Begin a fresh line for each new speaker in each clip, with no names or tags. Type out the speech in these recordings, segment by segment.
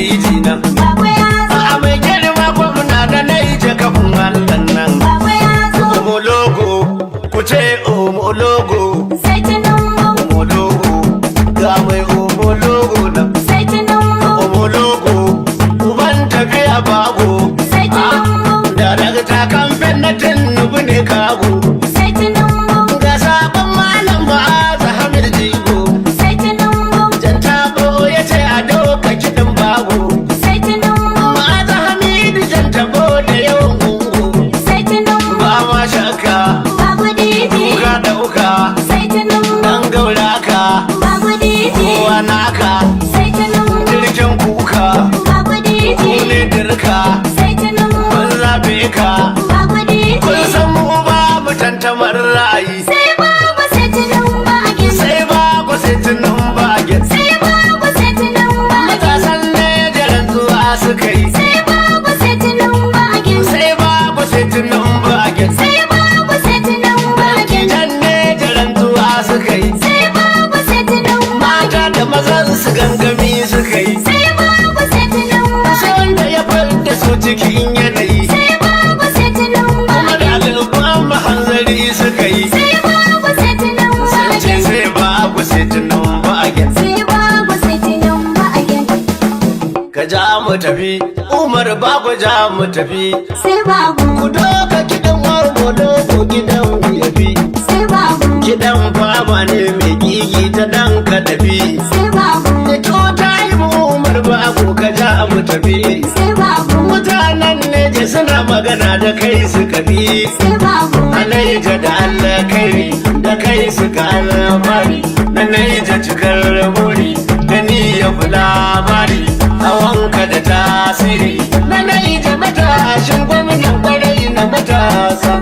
titi nan.
Baba ya zo.
A mai girma gwamna da na yi jakafin Allah nan.
Baba ya zo.
Omologo, ku ce omologo.
Sai Tinubu.
Omologo, ga mai omologo nan.
Sai Tinubu.
Omologo, uban tafiya bago.
Sai Tinubu.
Da daga takamfen na Tinubu ne kago.
Sai Tinubu.
Ga sabon malam ba za hamir jigo.
Sai Tinubu.
Jan tabo ya ce a doka kiɗin bago.
Sai Tinubu.
Ma'aza Hamidu jan tabo da yawan gungu.
Sai Tinubu.
Ba ma shakka,
Babu didi.
ka ɗauka,
Sai Tinubu.
ɗan gaura ka,
Babu didi.
kowa naka,
Sai Tinubu.
jirgin kuka,
Babu didi.
kune dirka,
Sai Tinubu.
kun zaɓe ka.
Babu didi.
Kun san mu ba mu tantamar ra'ayi.
Sai babu sai Tinubu again.
Sai ba ku sai tunan bagin.
Sai babu sai Tinubu again.
Matasan ne jiran zuwa suka yi.
Sai babu sai Tinubu again.
Sai ba ku sai tunan bagin.
Sai babu sai Tinubu again.
Jan ne jiran zuwa suka yi.
Sai babu sai Tinubu
Mata
again.
da mazan su gangami suka yi.
Sai babu sai Tinubu
Sai
again.
wanda ya da su cikin yanayi.
Sai babu sai Tinubu
Kuma da
again.
al'umma mahanzari suka yi.
Sai babu sai Tinubu
Sun ce
again.
sai ba ku sai tunan bagin.
Sai babu sai Tinubu again.
Ka ja mu tafi, Umar ba ku ja mu tafi.
Sai babu.
Ku doka kiɗan wargo dogo gidan yafi.
Sai babu.
Kiɗan fama ne mai gigi ta dan ka tafi.
Sai babu.
Da tota yi mu Umar ba ku ka ja mu tafi.
Sai babu.
Mutanen Neja suna magana da kai suka bi.
Sai babu.
A Naija da Allah kai da kai suka alfari. Na Naija cikar buri da ni ya fi labari. Hawanka da tasiri. Na Naija matashin gwamnan kwarai na matasa.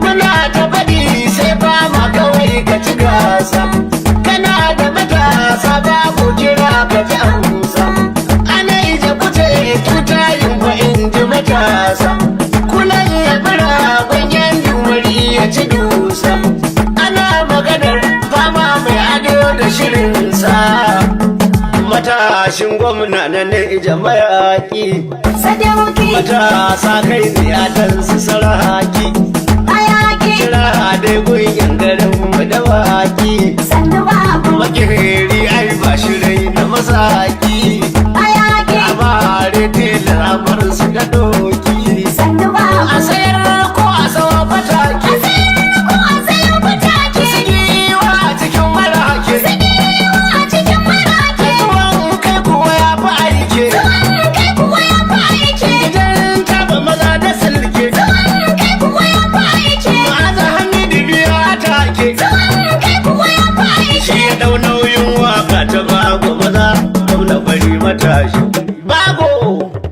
Muna ta faɗi sai ba ma kawai ka ci gasa. Kana da matasa babu kira ka ji amsa. A Naija kuce tuta yin fa in ji matasa. Kulan ya bara gwanyen dumari ya ci dusa. Ana maganar fama mai ado da shirinsa. Matashin gwamna na Naija mayaƙi.
Sadauki.
Matasa kai ziyatan su saraki.
Ayaki.
Kira dai gunyin garin mu da waki.
Sannu babu.
Makeri ai ba shirai na masaki.
Ayaki.
Labare telar bar su da doki.
Sannu babu.
A sayar ko a sawa fataki.
A sayar ko a sayar fataki.
Sigiwa a cikin marake.
Sigiwa a cikin marake.
Tuwon kai kuwa ya fi aike.
Tuwon kai kuwa ya fi aiki.
Idan taba maza da silke.
Tuwon kai kuwa ya fi aiki.
Ma'aza Hamidu biya take.
Tuwon kai kuwa ya fi aiki.
Shi ya dau nauyin waka ta bago maza. Gwamna bari matashi. Bago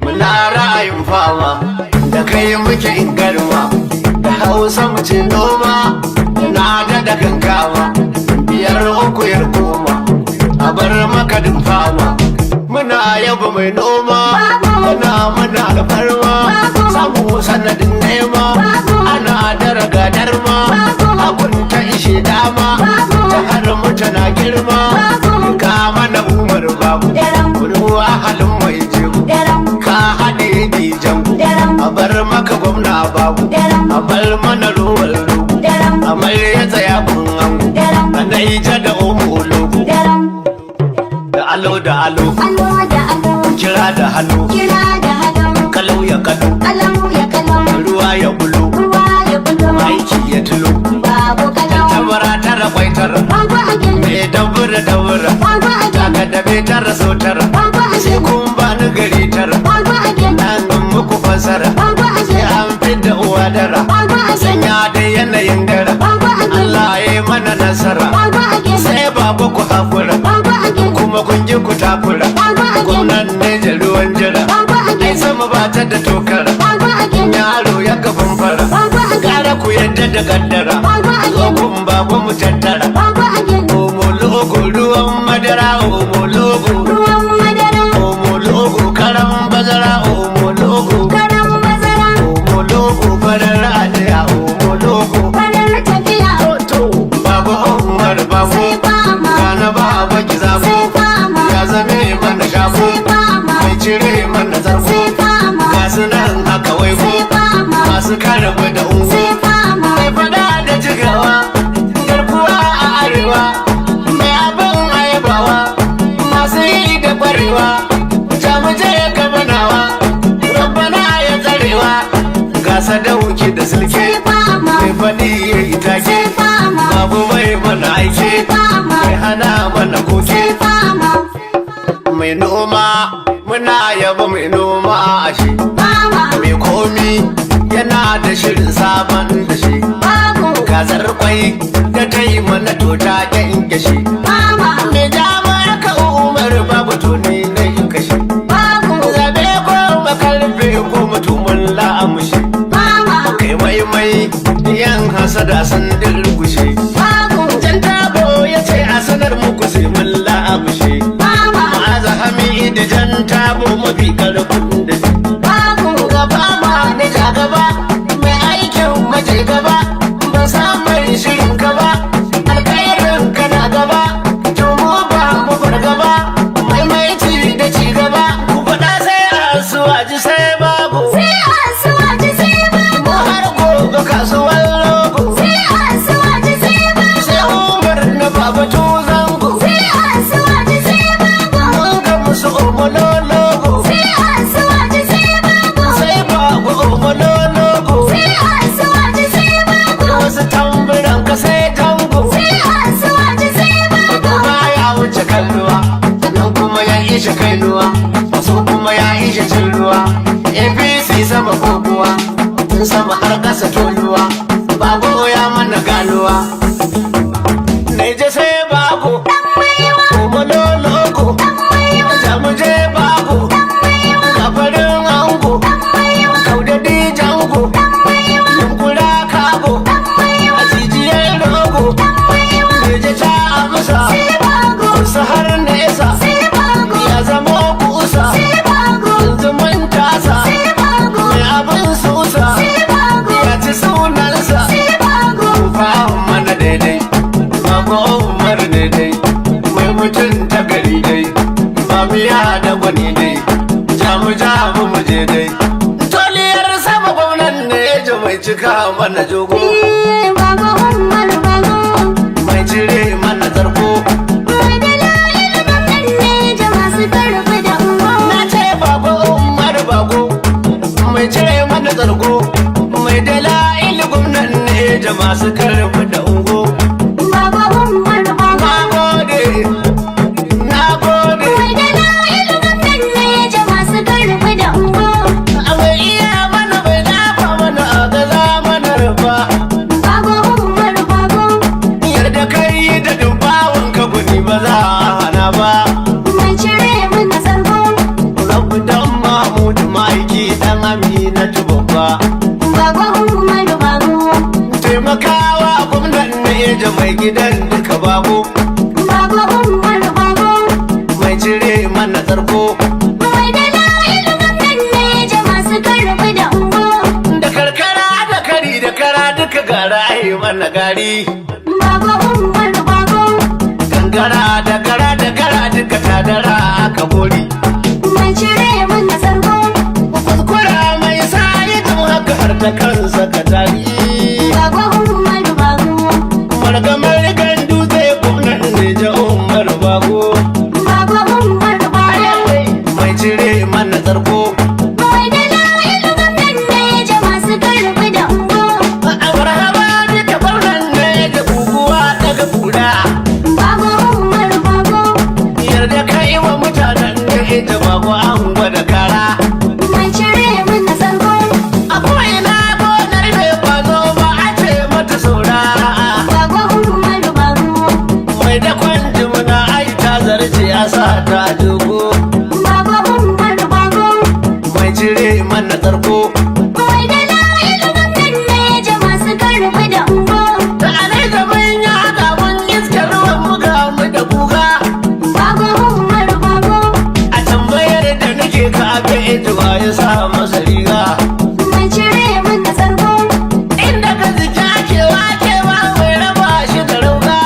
muna ra'ayin fama. Da kai muke in garma. Da Hausa mu ce noma. Na da kankama. Biyar uku yar goma. A bar makadin fama. Muna yaba mai noma. Muna alfarma. Samu sanadin nema. Ana daraga darma. Abun ta ishe dama. Ta har mu tana girma. Ka mana Umar babu. Ruwa halin mai jego. Ka haɗe dijan. A bar maka gwamna babu. A bar mana ruwan rugu. Amarya tsaya kun ango. A Naija da omo logo. Da alo da alo.
Alo da alo.
Kira da halo.
Kira da halo.
Kalau ya kalo.
Kalau ya kalau.
Ruwa ya bulo.
Ruwa ya bulo.
Aiki ya tulo.
Babu kalau.
Tabara tara kwai tara.
Babu again.
Me dabura dabura.
Babu again.
Daga dabe tara so tara.
Babu
Sai
again.
kun bani gari tara.
Babu again.
Nan muku fasara.
Babu
Sai
again.
an fidda uwa dara.
Babu again.
Sanya da yanayin dara.
Babu again.
Allah ya yi mana nasara.
Babu again.
Sai babu ku hakura.
Babu again.
Kuma kun ji ku takura.
Babu again.
Gwamnan Naija ruwan jira.
Babu again.
Ai sama ba ta da tokara.
Babu again.
Yaro ya gaban fara.
Babu again.
Gara ku yadda da gaddara.
Babu again.
Kun babu mu tattara.
Babu again.
Omo logo ruwan madara. Omo logo.
Ruwan madara.
Omo logo karan bazara. Omo logo.
Karan bazara.
Omo logo farar adiya. Omo logo.
Farar tafiya.
Toto babu Umar babu.
Sai fama.
Kana ba baki zabu.
Sai fama.
Ya zame mana shafu.
Sai fama.
Mai cire mana zarko
sai fama,
ga su nan haka wai ko
sai fama,
masu karaba da ungo
sai fama,
mai fada da jigawa garkuwa a arewa mai abin ayabawa masu yi da kwarewa jamuje gabanawa rabbana ya tsarewa ga sadauki da silke
sai fama,
mai fadi ya yi take
sai fama,
babu mai mana aike
sai fama,
mai hana mana koke
sai fama,
mai noma muna yaba mai noma a shi
fama,
mai komi yana da shirin sabon da shi
bago,
gazar kwai da ta yi mana to ta kyanke shi
fama,
mai dama ka umar babu to ni na yi kashi
bago,
zabe ko makarfe ko mutumin la'amushi
fama,
kai maimai yan hasada sun dirgushe
bago,
jan tabo ya ce a sanar muku sai mun la'amushe
fama,
ma'aza hamid jan tabo mafi karfin da shi
bago,
gaba ma ni ja gaba mai aikin maje gaba ban samun shirin ka ba alkhairin ka na gaba tumu ba mu fargaba maimaici da ci gaba ku faɗa sai asuwaji sai babu
sai asuwaji sai
mu
bago,
har gobe kasuwar logo
sai asuwaji sai bago,
sai umar na babatu zango
sai asuwaji sai bago,
mun ga musu omolologo
sai asuwaji sai bago,
sai babu omolologo
sai asuwaji sai bago,
wasu tamburan ka sai tango
sai asuwaji sai bago,
kuma ya wuce kalluwa nan kuma ya ishe kainuwa wasu kuma ya ishe cin ruwa apc sama ko kuwa tun sama har kasa toluwa babu ya mana ganuwa naije sai babu kuma lologo jamuje babu kafarin ango kaudadi jango yankura kago a jijiyar rogo naije ta amsa
sai bago,
kusa har nesa
sai bago,
ya zama kusa
sai bago,
yanzu mun tasa
sai bago,
mai abin susa
sai bago,
ya ci sunansa
sai bago,
fa mana daidai babu umar daidai mai mutum ta gari dai babu ya da gwani dai jamu jamu mu je dai toliyar sama gwamnan ne ya mai cika mana jogo
bago umar bago,
mai cire mana zarko
mai dalilin gwamnan ne jama'a su karfi da ungo,
na ce babu umar bago mai cire mana zarko mai dala'il gwamnan ne jama su karfi da ungo
bago umar bago,
na gode na gode
mai dalilin gwamnan ne jama'a su karfi da ungo,
mai iya mana bai dafa mana a gaza mana rufa
bago umar bago,
yarda kai da dubbawan ka guni ba za a hana ba
mai cire mana sarko,
rabu dan mahmud ma'aiki dan aminatu babba
bago umar bago,
taimakawa gwamnan ne da mai gidan duka babu
bago umar bago,
mai cire mana zarko
mai dalilin gwamnan ne jama'a su karfi da ungo,
da karkara da kari da kara duka gara ai mana gari
bago umar bago,
gangara da gara da gara duka tadara aka bori
mai cire mana sarko,
kuskura mai sa yi tun haka har da kansa ka tari
bago umar bago,
margamar gandu zai gwamnan ne ja umar bago
bago umar bago,
mai cire mana zarko
mai dalilin gwamnan ne jama'a su karfi da ungo,
abarhaba duka gwamnan ne da guguwa daga kura
bago umar bago,
yarda kai wa mutanen da ita bago an gwada kara
mai cire mana sarko,
akwai na gonar mai kwazo ba a ce mata saurara
bago umar bago,
mai da kwanji muna ai ta zarce a sa ta dogo
bago umar bago,
mai cire mana zarko
mai dalilin gwamnan ne jama'a su karfi da ungo,
da anai gaban ya ga mun iska ruwan muga mu da guga
bago umar bago,
a tambayar da nake ka ga ejuwa ya sa masa riga
mai cire mana sarko,
inda ka ziki ake wakewa mai raba shi da rauga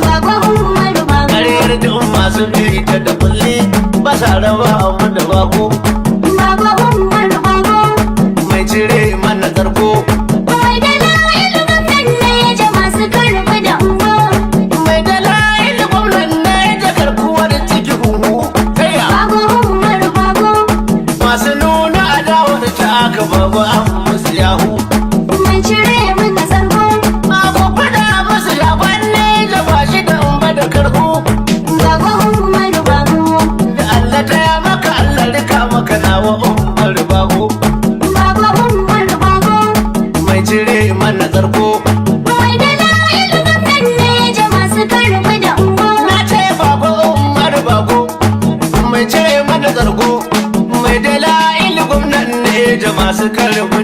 bago umar bago,
ƙaryar duk masu bi ta da kulli ba sa raba mu da ba bako
Baba Umar Bago.
mai cire mana zarko
Mai dala'il gwamnan Neja masu karfi da ungo.
mai dala'il gwamnan ne da karkuwar ciki huhu kaya
Baba Umar Bago.
masu nuna adawar ta aka babu an musu yahu
Mai cire mana zargo.
abu fada musu yaban ne da ba shi da umba da karhu
Baba Umar Bago.
da Allah ta ya maka Allah rika maka nawa umar bako
Baba Umar Bago.
mai cire mana zarko
Mai dala'il gwamnan Neja masu karfi da ungo.
na ce bako umar bako mai cire mana zarko mai dala'il gwamnan ne da masu karfi